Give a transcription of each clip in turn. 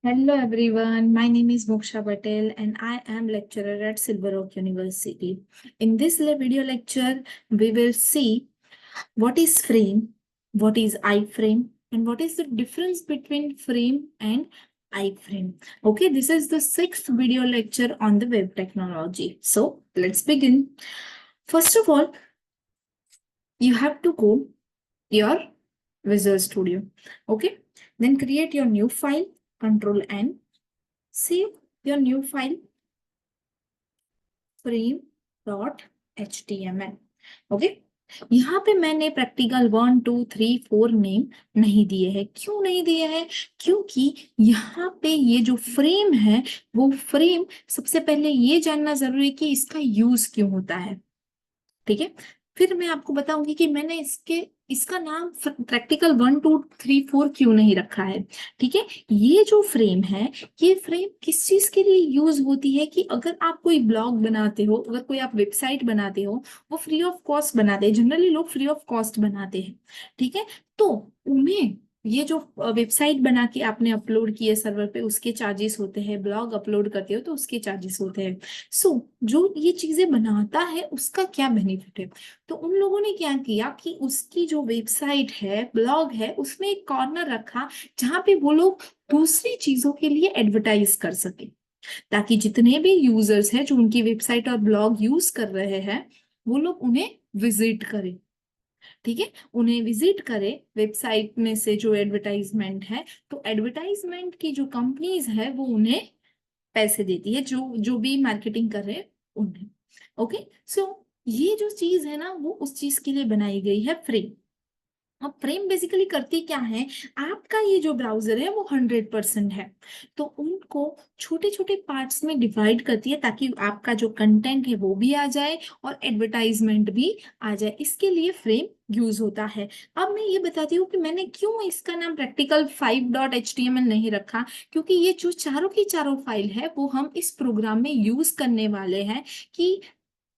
Hello everyone, my name is Moksha Patel and I am lecturer at Silver Oak University. In this video lecture, we will see what is frame, what is iframe, and what is the difference between frame and iframe. Okay, this is the sixth video lecture on the web technology. So let's begin. First of all, you have to go your Visual Studio. Okay, then create your new file, Control N. Save your new file frame.html. Okay, यहाँ पे मैंने practical 1 2 3 4 name नहीं दिए हैं। क्यों नहीं दिए हैं? क्योंकि यहाँ पे ये जो फ्रेम है वो फ्रेम सबसे पहले ये जानना जरूरी है कि इसका यूज क्यों होता है। ठीक है, फिर मैं आपको बताऊंगी कि मैंने इसका नाम प्रैक्टिकल 1 2 3 4 क्यों नहीं रखा है। ठीक है, ये जो फ्रेम है ये फ्रेम किस चीज के लिए यूज होती है कि अगर आप कोई ब्लॉग बनाते हो, अगर कोई आप वेबसाइट बनाते हो, वो फ्री ऑफ कॉस्ट बनाते हैं। जनरली लोग फ्री ऑफ कॉस्ट बनाते हैं। ठीक है, तो उन्हें ये जो वेबसाइट बना के आपने अपलोड किए सर्वर पे, उसके चार्जेस होते हैं। ब्लॉग अपलोड करते हो तो उसके चार्जेस होते हैं। सो जो ये चीजें बनाता है उसका क्या बेनिफिट है? तो उन लोगों ने क्या किया कि उसकी जो वेबसाइट है, ब्लॉग है, उसमें एक कॉर्नर रखा जहां पे वो लोग दूसरी चीजों के लिए एडवर्टाइज कर सके, ताकि जितने भी यूजर्स हैं जो उनकी वेबसाइट और ब्लॉग यूज कर रहे हैं वो लोग उन्हें विजिट करें। ठीक है, उन्हें विजिट करे वेबसाइट में से जो एडवर्टाइजमेंट है, तो एडवर्टाइजमेंट की जो कंपनीज है वो उन्हें पैसे देती है, जो जो भी मार्केटिंग कर रहे हैं उन्हें। ओके, सो ये जो चीज है ना वो उस चीज के लिए बनाई गई है फ्रेम। अब फ्रेम बेसिकली करती क्या है? आपका ये जो ब्राउजर है वो 100% है, तो उनको छोटे छोटे पार्ट्स में डिवाइड करती है ताकि आपका जो कंटेंट है वो भी आ जाए और एडवर्टाइजमेंट भी आ जाए। इसके लिए फ्रेम यूज होता है। अब मैं ये बताती हूँ कि मैंने क्यों इसका नाम प्रैक्टिकल 5.html नहीं रखा, क्योंकि ये जो चारों की चारों फाइल है वो हम इस प्रोग्राम में यूज करने वाले हैं कि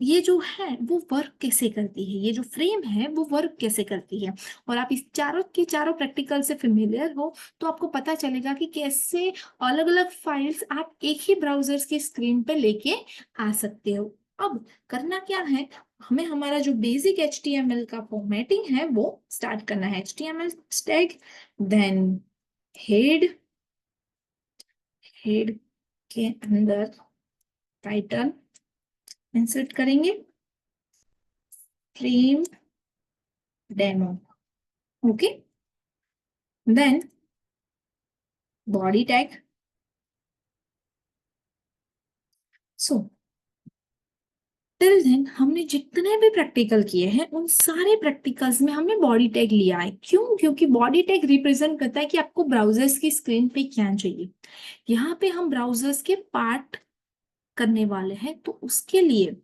ये जो है वो वर्क कैसे करती है, ये जो फ्रेम है वो वर्क कैसे करती है। और आप इस चारों के चारों प्रैक्टिकल से फेमिलियर हो तो आपको पता चलेगा कि कैसे अलग अलग फाइल्स आप एक ही ब्राउजर्स की स्क्रीन पे लेके आ सकते हो। अब करना क्या है, हमें हमारा जो बेसिक HTML का फॉर्मेटिंग है वो स्टार्ट करना है। HTML tag, then head, head के अंदर टाइटल इंसर्ट करेंगे, frame demo. Okay, then body tag. So till then हमने जितने भी प्रैक्टिकल किए हैं उन सारे प्रैक्टिकल्स में हमने बॉडी टैग लिया है। क्यों? क्योंकि बॉडी टैग रिप्रेजेंट करता है कि आपको ब्राउजर्स की स्क्रीन पे क्या चाहिए। यहाँ पे हम ब्राउजर्स के पार्ट करने वाले हैं, तो उसके लिए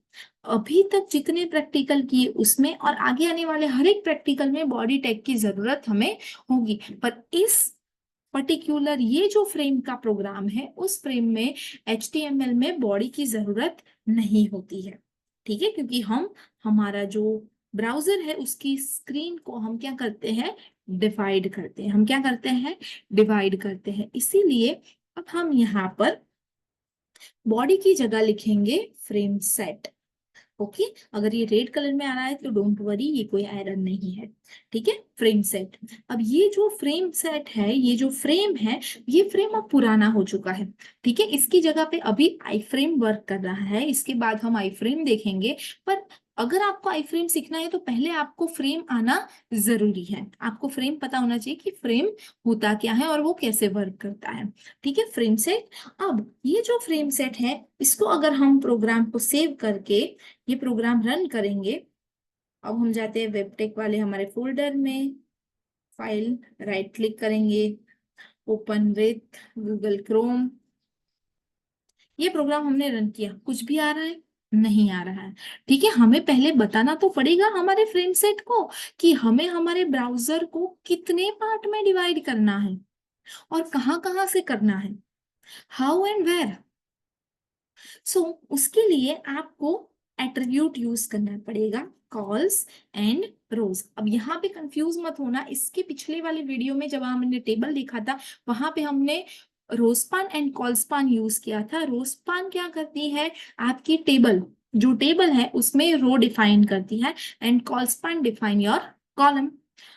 अभी तक जितने प्रैक्टिकल किए उसमें और आगे आने वाले हर एक प्रैक्टिकल में बॉडी टैग की जरूरत हमें होगी। पर इस पर्टिकुलर ये जो फ्रेम का प्रोग्राम है उस फ्रेम में HTML में बॉडी की जरूरत नहीं होती है। ठीक है, क्योंकि हम हमारा जो ब्राउजर है उसकी स्क्रीन को हम क्या करते हैं? डिवाइड करते हैं। हम क्या करते हैं? डिवाइड करते हैं। इसीलिए अब हम यहाँ पर बॉडी की जगह लिखेंगे फ्रेम सेट। ओके, अगर ये रेड कलर में आ रहा है तो डोंट वरी, ये कोई एरर नहीं है। ठीक है, फ्रेम सेट। अब ये जो फ्रेम सेट है, ये जो फ्रेम है, ये फ्रेम अब पुराना हो चुका है। ठीक है, इसकी जगह पे अभी आई फ्रेम वर्क कर रहा है। इसके बाद हम आई फ्रेम देखेंगे। पर अगर आपको आई फ्रेम सीखना है तो पहले आपको फ्रेम आना जरूरी है। आपको फ्रेम पता होना चाहिए कि फ्रेम होता क्या है और वो कैसे वर्क करता है। ठीक है, फ्रेम सेट। अब ये जो फ्रेम सेट है इसको अगर हम प्रोग्राम को सेव करके ये प्रोग्राम रन करेंगे, अब हम जाते हैं वेबटेक वाले हमारे फोल्डर में, फाइल, राइट क्लिक करेंगे, ओपन विथ गूगल क्रोम। ये प्रोग्राम हमने रन किया, कुछ भी आ रहा है? नहीं आ रहा है। ठीक है, हमें पहले बताना तो पड़ेगा हमारे फ्रेम सेट को कि हमें हमारे ब्राउजर को कितने पार्ट में डिवाइड करना है और कहाँ कहाँ से करना है, हाउ एंड वेयर। सो उसके लिए आपको एट्रीब्यूट यूज करना पड़ेगा, कॉल्स एंड रोज। अब यहाँ पे कंफ्यूज मत होना, इसके पिछले वाले वीडियो में जब हमने टेबल देखा था वहां पे हमने रोस्पान एंड कॉल्सपान यूज किया था। रोस्पान क्या करती है, आपकी टेबल, जो टेबल है उसमें रो डिफाइन करती है, and colspan define your column.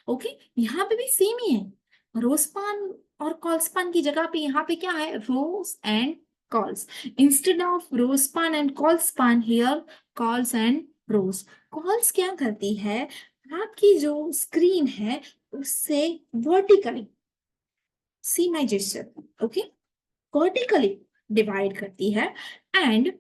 Okay, यहाँ पे भी सेम ही है। रोस्पान और कॉल्सपान की जगह पे यहाँ पे क्या है, rows and cols. Instead of rowspan and colspan, here cols and rows. Cols क्या करती है, आपकी जो स्क्रीन है उससे vertically, see my gesture, okay, vertically divide करती है। एंड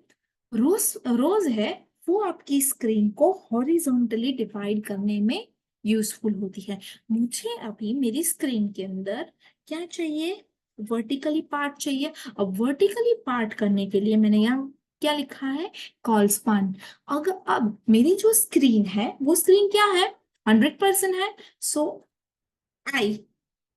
रोज, रोज है वो आपकी स्क्रीन को हॉरिजॉन्टली डिवाइड करने में यूजफुल होती है। मुझे अभी मेरी स्क्रीन के अंदर क्या चाहिए, वर्टिकली पार्ट चाहिए। अब वर्टिकली पार्ट करने के लिए मैंने यहाँ क्या लिखा है, कॉल्सपान। अगर अब मेरी जो स्क्रीन है वो स्क्रीन क्या है, 100% है, सो आई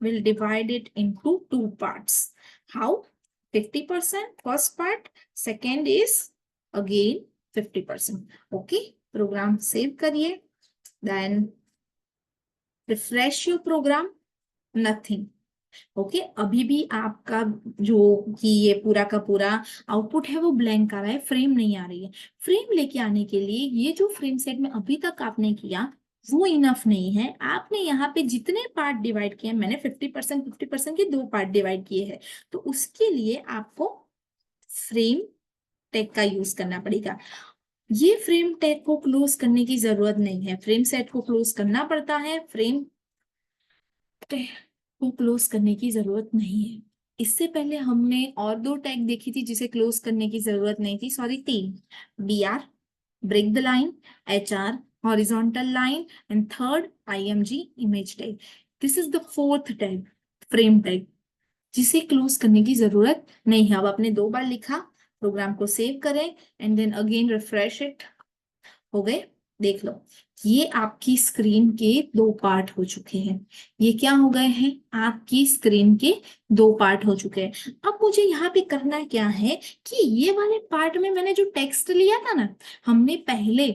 will divide it into two parts. How? 50% first part, second is again 50%. Okay, program save करिए, then refresh your program, nothing. Okay अभी भी आपका जो कि ये पूरा का पूरा आउटपुट है वो ब्लैंक आ रहा है, फ्रेम नहीं आ रही है। फ्रेम लेके आने के लिए ये जो फ्रेम सेट में अभी तक आपने किया वो इनफ नहीं है। आपने यहाँ पे जितने पार्ट डिवाइड किए, मैंने 50% के 2 पार्ट डिवाइड किए हैं, तो उसके लिए आपको फ्रेम टैग का यूज करना पड़ेगा। ये फ्रेम टैग को क्लोज करने की जरूरत नहीं है, फ्रेम सेट को क्लोज करना पड़ता है, फ्रेम को क्लोज करने की जरूरत नहीं है। इससे पहले हमने और 2 टैग देखी थी जिसे क्लोज करने की जरूरत नहीं थी, sorry 3, BR break the line, HR horizontal line, and third IMG image tag. This is the fourth tag, frame tag, जिसे क्लोज करने की जरूरत नहीं है। अब आपने 2 बार लिखा, प्रोग्राम को सेव करें and then again refresh it, हो गए। देख लो, ये आपकी स्क्रीन के 2 पार्ट हो चुके हैं। ये क्या हो गए हैं, आपकी स्क्रीन के 2 पार्ट हो चुके हैं। अब मुझे यहाँ पे करना क्या है कि ये वाले पार्ट में मैंने जो टेक्स्ट लिया था ना, हमने पहले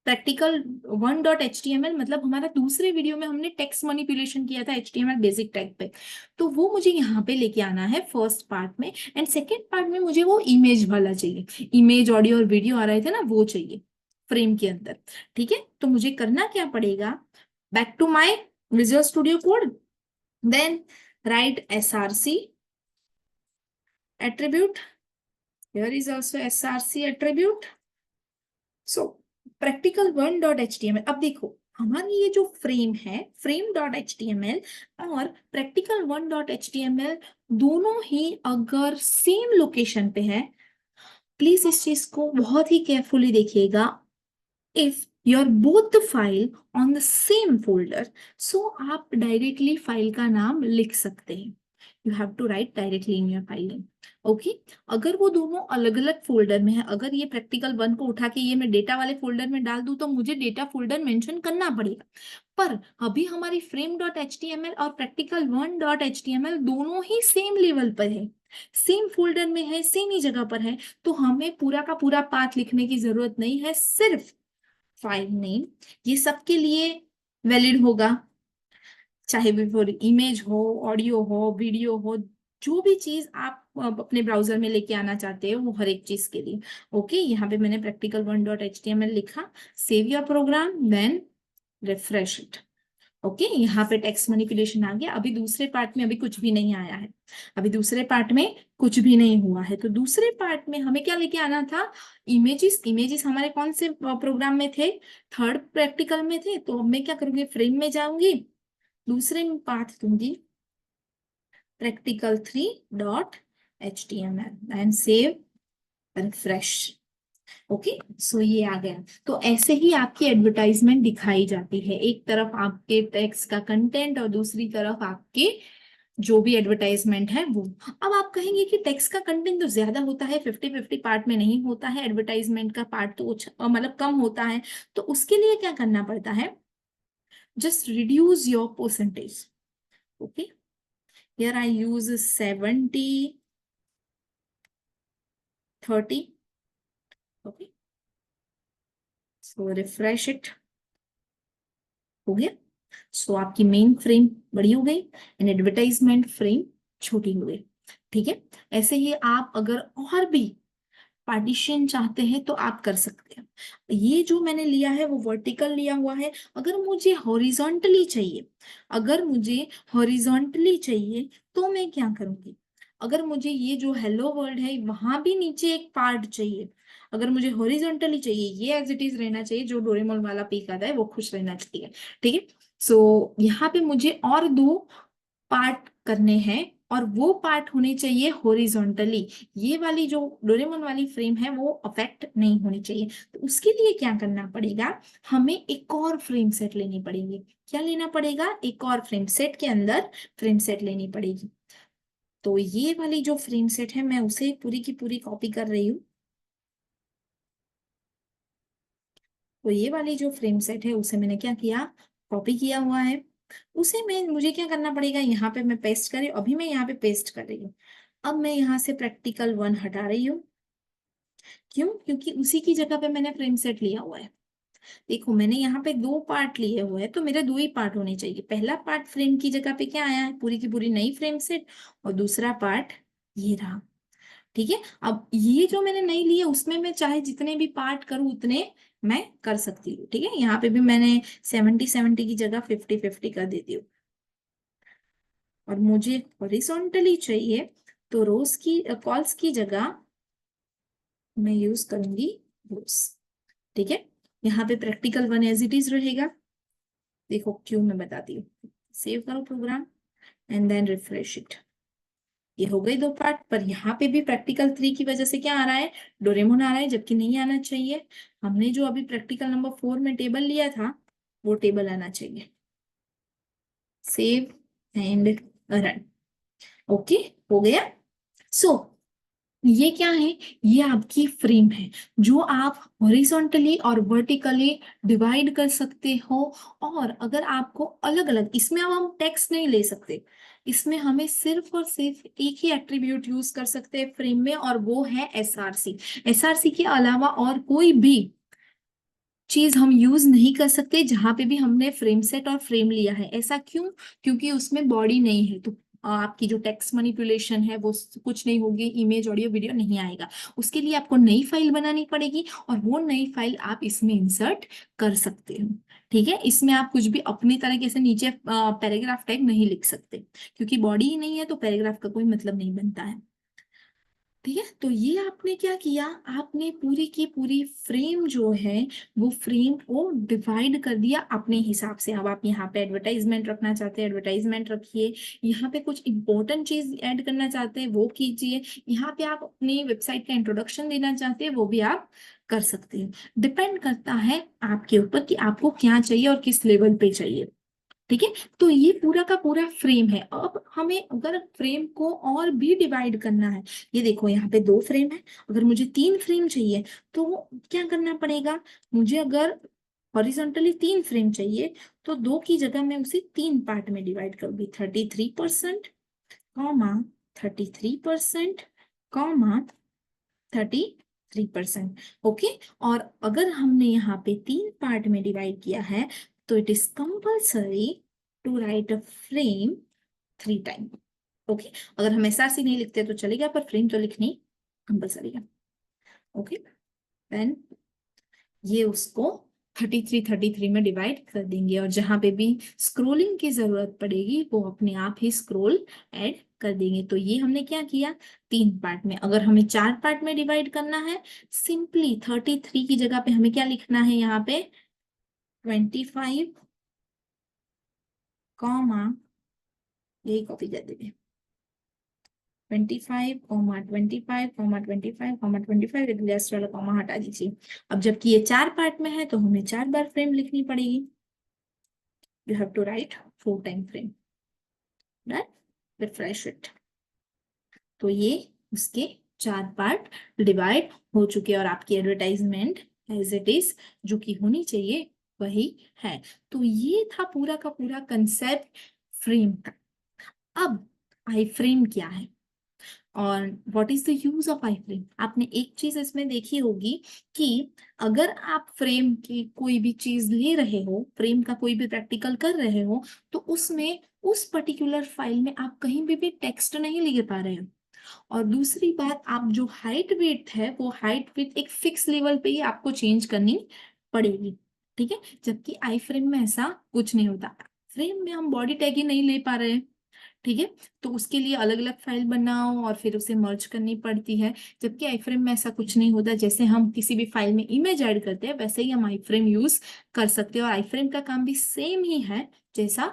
प्रैक्टिकल 1.html, मतलब हमारा दूसरे वीडियो में हमने टेक्स्ट मैनिपुलेशन किया था HTML बेसिक टैग पे, तो वो मुझे यहाँ पे लेके आना है फर्स्ट पार्ट में। एंड सेकेंड पार्ट में मुझे वो इमेज वाला चाहिए, इमेज ऑडियो और वीडियो आ रहे थे ना, वो चाहिए फ्रेम के अंदर। ठीक है, तो मुझे करना क्या पड़ेगा, back to my visual studio code, then write SRC attribute, here is also SRC attribute, so practical1.html। अब देखो हमारी ये जो फ्रेम है, frame.html और practical1.html दोनों ही अगर सेम लोकेशन पे है, प्लीज इस चीज को बहुत ही केयरफुली देखिएगा। if you're both the file on the same folder, so आप डायरेक्टली फाइल का नाम लिख सकते हैं। You have to write directly in your file name. Okay, अगर वो दोनों अलग अलग फोल्डर में है, अगर ये प्रैक्टिकल 1 को उठा के ये मैं डेटा वाले फोल्डर में डाल दूं तो मुझे डेटा फोल्डर मेंशन करना पड़ेगा। पर अभी हमारी frame.html और practical1.html दोनों ही सेम लेवल पर है, सेम फोल्डर में है, सेम ही जगह पर है, तो हमें पूरा का पूरा पाथ लिखने की जरूरत नहीं है, सिर्फ फाइल नेम। ये सबके लिए वैलिड होगा, चाहे वो इमेज हो, ऑडियो हो, वीडियो हो, जो भी चीज आप अपने ब्राउजर में लेके आना चाहते हो वो हर एक चीज के लिए। ओके, यहाँ पे मैंने practical1.html लिखा, save your program, then refresh it. Okay, यहाँ पे टेक्स्ट मैनिपुलेशन आ गया। अभी दूसरे पार्ट में अभी कुछ भी नहीं आया है, अभी दूसरे पार्ट में कुछ भी नहीं हुआ है, तो दूसरे पार्ट में हमें क्या लेके आना था, इमेजेस। इमेजेस हमारे कौन से प्रोग्राम में थे, थर्ड प्रैक्टिकल में थे। तो अब मैं क्या करूंगी, फ्रेम में जाऊंगी, दूसरे में पाथ दूंगी practical3.html and save, refresh. Okay, so ये आ गया। तो ऐसे ही आपकी एडवर्टाइजमेंट दिखाई जाती है, एक तरफ आपके टेक्स्ट का कंटेंट और दूसरी तरफ आपके जो भी एडवर्टाइजमेंट है वो। अब आप कहेंगे कि टेक्स्ट का कंटेंट तो ज्यादा होता है, 50-50 पार्ट में नहीं होता है, एडवर्टाइजमेंट का पार्ट तो मतलब कम होता है, तो उसके लिए क्या करना पड़ता है, just reduce your percentage. Okay, here I use 70-30। Okay, so refresh it, हो गया। सो आपकी मेन फ्रेम बड़ी हो गई एंड एडवर्टाइजमेंट फ्रेम छोटी हो गई। ठीक है। ऐसे ही आप अगर और भी पार्टीशन चाहते हैं तो आप कर सकते हैं। ये जो मैंने लिया है वो वर्टिकल लिया हुआ है। अगर मुझे हॉरिजॉन्टली चाहिए, अगर मुझे हॉरिजॉन्टली चाहिए तो मैं क्या करूंगी? अगर मुझे ये जो हेलो वर्ल्ड है वहां भी नीचे एक पार्ट चाहिए, अगर मुझे हॉरिजॉन्टली चाहिए, ये एज इट इज रहना चाहिए, जो डोरेमोन वाला पीक आता है वो खुश रहना चाहिए। ठीक है। सो यहाँ पे मुझे और दो पार्ट करने हैं और वो पार्ट होने चाहिए हॉरिजॉन्टली। ये वाली जो डोरेमोन वाली फ्रेम है वो अफेक्ट नहीं होनी चाहिए। तो उसके लिए क्या करना पड़ेगा? हमें एक और फ्रेम सेट लेनी पड़ेगी। क्या लेना पड़ेगा? एक और फ्रेम सेट के अंदर फ्रेम सेट लेनी पड़ेगी। तो ये वाली जो फ्रेम सेट है मैं उसे पूरी की पूरी कॉपी कर रही हूँ। तो ये वाली जो फ्रेम सेट है उसे मैंने क्या किया? कॉपी किया हुआ है। उसे मैं मुझे क्या करना पड़ेगा? यहाँ पे मैं पेस्ट कर रही हूँ, अभी मैं यहाँ पे पेस्ट कर रही हूँ। अब मैं यहाँ से प्रैक्टिकल 1 हटा रही हूँ। क्यों? क्योंकि उसी की जगह पे मैंने फ्रेम सेट लिया हुआ है। देखो मैंने यहाँ पे दो पार्ट लिए हुए हैं तो मेरे दो ही पार्ट होने चाहिए। पहला पार्ट फ्रेम की जगह पे क्या आया है? पूरी की पूरी नई फ्रेम सेट। और दूसरा पार्ट ये रहा। ठीक है। अब ये जो मैंने नहीं लिया उसमें मैं चाहे जितने भी पार्ट करूं उतने मैं कर सकती हूँ। ठीक है। यहाँ पे भी मैंने 70-70 की जगह 50-50 कर देती हूँ। और मुझे हॉरिजॉन्टली चाहिए तो रोज की कॉल्स की जगह मैं यूज करूंगी रोज। ठीक है। यहाँ पे प्रैक्टिकल 1 एज इट इज रहेगा। देखो क्यों, मैं बताती हूँ। सेव करो program and then refresh it. ये हो गई दो पार्ट, पर यहाँ पे भी प्रैक्टिकल 3 की वजह से क्या आ रहा है? डोरेमोन आ रहा है, जबकि नहीं आना चाहिए। हमने जो अभी प्रैक्टिकल नंबर 4 में टेबल लिया था वो टेबल आना चाहिए। Save and run. ओके, हो गया। सो ये क्या है? ये आपकी फ्रेम है जो आप हॉरिजॉन्टली और वर्टिकली डिवाइड कर सकते हो। और अगर आपको अलग अलग, इसमें अब हम टेक्स्ट नहीं ले सकते, इसमें हमें सिर्फ और सिर्फ एक ही एट्रीब्यूट यूज कर सकते हैं फ्रेम में, और वो है एसआरसी। एसआरसी के अलावा और कोई भी चीज हम यूज नहीं कर सकते जहां पे भी हमने फ्रेम सेट और फ्रेम लिया है। ऐसा क्यों? क्योंकि उसमें बॉडी नहीं है, तो आपकी जो टेक्स्ट मैनिपुलेशन है वो कुछ नहीं होगी, इमेज ऑडियो वीडियो नहीं आएगा। उसके लिए आपको नई फाइल बनानी पड़ेगी और वो नई फाइल आप इसमें इंसर्ट कर सकते हो। ठीक है। इसमें आप कुछ भी अपनी तरीके से नीचे पैराग्राफ टैग नहीं लिख सकते, क्योंकि बॉडी ही नहीं है तो पैराग्राफ का कोई मतलब नहीं बनता है। ठीक है। तो ये आपने क्या किया? आपने पूरी की पूरी फ्रेम जो है वो फ्रेम को डिवाइड कर दिया अपने हिसाब से। अब आप यहाँ पे एडवर्टाइजमेंट रखना चाहते हैं, एडवर्टाइजमेंट रखिए। यहाँ पे कुछ इंपॉर्टेंट चीज ऐड करना चाहते हैं वो कीजिए। यहाँ पे आप अपनी वेबसाइट का इंट्रोडक्शन देना चाहते हैं वो भी आप कर सकते हैं। डिपेंड करता है आपके ऊपर कि आपको क्या चाहिए और किस लेवल पे चाहिए। ठीक है। तो ये पूरा का पूरा फ्रेम है। अब हमें अगर फ्रेम को और भी डिवाइड करना है, ये देखो यहाँ पे दो फ्रेम है, अगर मुझे 3 फ्रेम चाहिए तो क्या करना पड़ेगा? मुझे अगर हॉरिजॉन्टली 3 फ्रेम चाहिए तो दो की जगह मैं उसे 3 पार्ट में डिवाइड करूंगी। 33%, कॉमा 33%, कॉमा 33%। ओके। और अगर हमने यहाँ पे 3 पार्ट में डिवाइड किया है तो it is compulsory to write a frame 3 time. Okay. अगर हम एसआरसी नहीं लिखते तो चलेगा, पर फ्रेम तो लिखनी कंपल्सरी है। ओके। देन ये उसको 33 में डिवाइड कर देंगे, और जहां पे भी स्क्रोलिंग की जरूरत पड़ेगी वो अपने आप ही स्क्रोल ऐड कर देंगे। तो ये हमने क्या किया? 3 पार्ट में। अगर हमें 4 पार्ट में डिवाइड करना है, सिंपली 33 की जगह पे हमें क्या लिखना है? यहाँ पे 25, कॉमा, यही कॉपी कर देंगे। 25, 25, 25, 25, लास्ट वाला कॉमा हटा दीजिए। अब जबकि ये 4 पार्ट में है तो हमें 4 बार फ्रेम लिखनी पड़ेगी। You have to write 4 time frame. Right? Refresh it. तो ये उसके 4 पार्ट डिवाइड हो चुके हैं, और आपकी एडवर्टाइजमेंट एज इट इज जो कि होनी चाहिए वही है। तो ये था पूरा का पूरा कंसेप्ट फ्रेम का। अब आई फ्रेम क्या है और what is the use of I frame? आपने एक चीज इसमें देखी होगी कि अगर आप फ्रेम की कोई भी चीज ले रहे हो, फ्रेम का कोई भी प्रैक्टिकल कर रहे हो, तो उसमें उस पर्टिकुलर फाइल में आप कहीं भी टेक्स्ट नहीं लिख पा रहे हो। और दूसरी बात, आप जो हाइट विड्थ है वो हाइट विड्थ एक फिक्स लेवल पे ही आपको चेंज करनी पड़ेगी, ठीक है। जबकि आई फ्रेम में ऐसा कुछ नहीं होता। फ्रेम में हम बॉडी टैग ही नहीं ले पा रहे हैं, ठीक है, तो उसके लिए अलग अलग फाइल बनाओ और फिर उसे मर्ज करनी पड़ती है। जबकि आई फ्रेम में ऐसा कुछ नहीं होता, जैसे हम किसी भी फाइल में इमेज ऐड करते हैं वैसे ही हम आई फ्रेम यूज कर सकते हैं। और आई फ्रेम का काम भी सेम ही है जैसा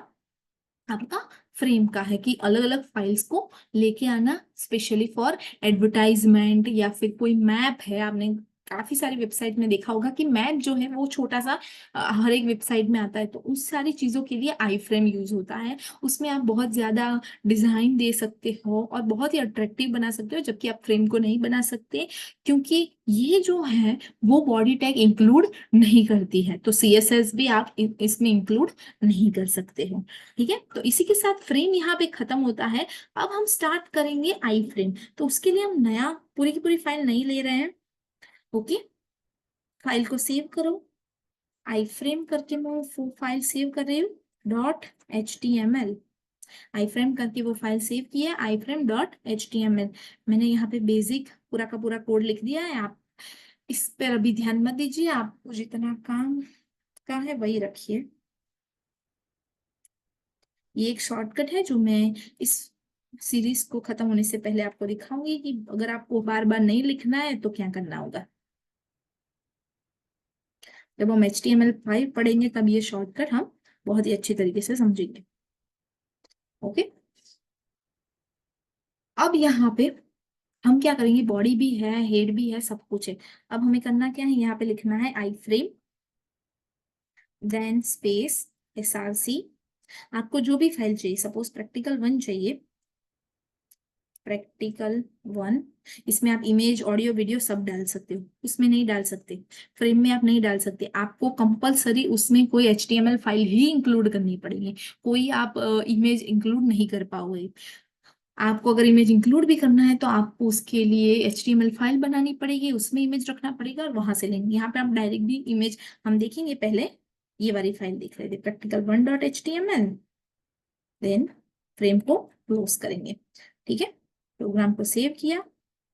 आपका फ्रेम का है, कि अलग अलग फाइल्स को लेके आना स्पेशली फॉर एडवर्टाइजमेंट, या फिर कोई मैप है, आपने काफी सारी वेबसाइट में देखा होगा कि मैप जो है वो छोटा सा हर एक वेबसाइट में आता है, तो उस सारी चीजों के लिए आई फ्रेम यूज होता है। उसमें आप बहुत ज्यादा डिजाइन दे सकते हो और बहुत ही अट्रैक्टिव बना सकते हो, जबकि आप फ्रेम को नहीं बना सकते, क्योंकि ये जो है वो बॉडी टैग इंक्लूड नहीं करती है, तो सीएसएस भी आप इसमें इंक्लूड नहीं कर सकते हो, ठीक है। तो इसी के साथ फ्रेम यहाँ पे खत्म होता है। अब हम स्टार्ट करेंगे आई फ्रेम, तो उसके लिए हम नया पूरी की पूरी फाइल नहीं ले रहे हैं। ओके, फाइल को सेव करो, आई फ्रेम करके मैं वो फाइल सेव कर रही हूँ, .html। आई फ्रेम करके वो फाइल सेव किया, आई फ्रेम .html। मैंने यहाँ पे बेसिक पूरा का पूरा कोड लिख दिया है, आप इस पर अभी ध्यान मत दीजिए, आपको जितना काम का है वही रखिए। ये एक शॉर्टकट है जो मैं इस सीरीज को खत्म होने से पहले आपको दिखाऊंगी, कि अगर आपको बार बार नहीं लिखना है तो क्या करना होगा। जब हम HTML5 पढ़ेंगे तब ये शॉर्टकट हम बहुत ही अच्छी तरीके से समझेंगे। ओके, अब यहाँ पे हम क्या करेंगे, बॉडी भी है, हेड भी है, सब कुछ है। अब हमें करना क्या है, यहाँ पे लिखना है आई फ्रेम देन स्पेस src। आपको जो भी फाइल चाहिए, सपोज प्रैक्टिकल 1 चाहिए, प्रैक्टिकल 1, इसमें आप इमेज ऑडियो वीडियो सब डाल सकते हो, उसमें नहीं डाल सकते, फ्रेम में आप नहीं डाल सकते, आपको कंपलसरी उसमें कोई HTML फाइल ही इंक्लूड करनी पड़ेगी, कोई आप इमेज इंक्लूड नहीं कर पाओगे। आपको अगर इमेज इंक्लूड भी करना है तो आपको उसके लिए HTML फाइल बनानी पड़ेगी, उसमें इमेज रखना पड़ेगा और वहां से लेंगे। यहाँ पे आप डायरेक्ट भी इमेज, हम देखेंगे पहले ये वाली फाइल देख रहे थे, practical1.html, देन फ्रेम को क्लोज करेंगे, ठीक है। प्रोग्राम को सेव किया,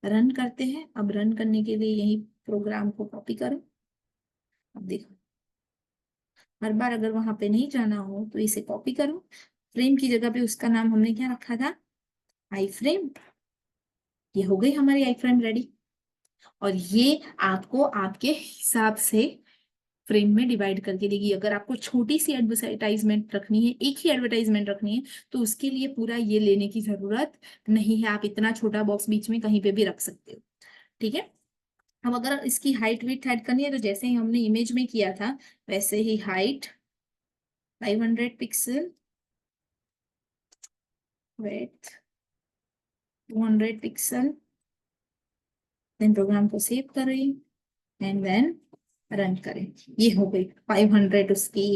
रन करते हैं। अब रन करने के लिए यही प्रोग्राम को कॉपी करो। अब देखो, हर बार अगर वहां पे नहीं जाना हो तो इसे कॉपी करो, फ्रेम की जगह पे उसका नाम हमने क्या रखा था, आई फ्रेम। ये हो गई हमारी आई फ्रेम रेडी। और ये आपको आपके हिसाब से फ्रेम में डिवाइड करके देगी। अगर आपको छोटी सी एडवर्टाइजमेंट रखनी है, एक ही एडवर्टाइजमेंट रखनी है, तो उसके लिए पूरा ये लेने की जरूरत नहीं है, आप इतना छोटा बॉक्स बीच में कहीं पे भी रख सकते हो, ठीक है। अब अगर इसकी हाइट विड्थ ऐड करनी है तो जैसे ही हमने इमेज में किया था वैसे ही height 500 pixel, width 200 pixel, then program को सेव करें एंड देन रन करें। ये हो गई 500 उसकी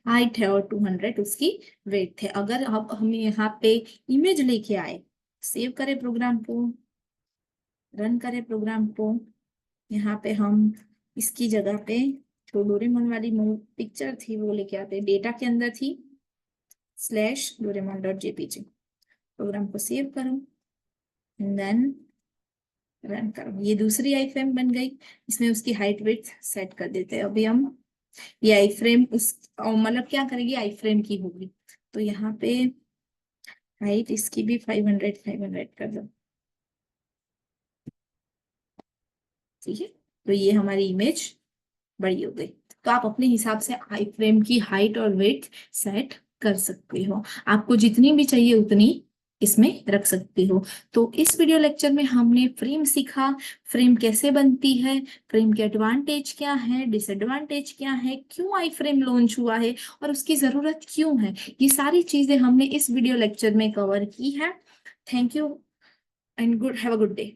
हाइट है और 200 उसकी वेट है। अगर अब हम यहाँ पे इमेज लेके आए, सेव करें प्रोग्राम को, रन करें प्रोग्राम को, यहाँ पे हम इसकी जगह पे जो डोरेमोन वाली पिक्चर थी वो लेके आते, डेटा के अंदर थी /doraemon.jpg। प्रोग्राम को सेव करो एंड देन रन करो। ये दूसरी आई फ्रेम बन गई, इसमें उसकी हाइट वेट सेट कर देते हैं। अभी हम ये आई फ्रेम उस मतलब क्या करेगी, आई फ्रेम की होगी, तो यहाँ पे हाइट इसकी भी 500 कर दो, ठीक है। तो ये हमारी इमेज बड़ी हो गई। तो आप अपने हिसाब से आई फ्रेम की हाइट और वेट सेट कर सकते हो, आपको जितनी भी चाहिए उतनी इसमें रख सकते हो। तो इस वीडियो लेक्चर में हमने फ्रेम सीखा, फ्रेम कैसे बनती है, फ्रेम के एडवांटेज क्या है, डिसएडवांटेज क्या है, क्यों आई फ्रेम लॉन्च हुआ है और उसकी जरूरत क्यों है, ये सारी चीजें हमने इस वीडियो लेक्चर में कवर की है। Thank you and good have a good day.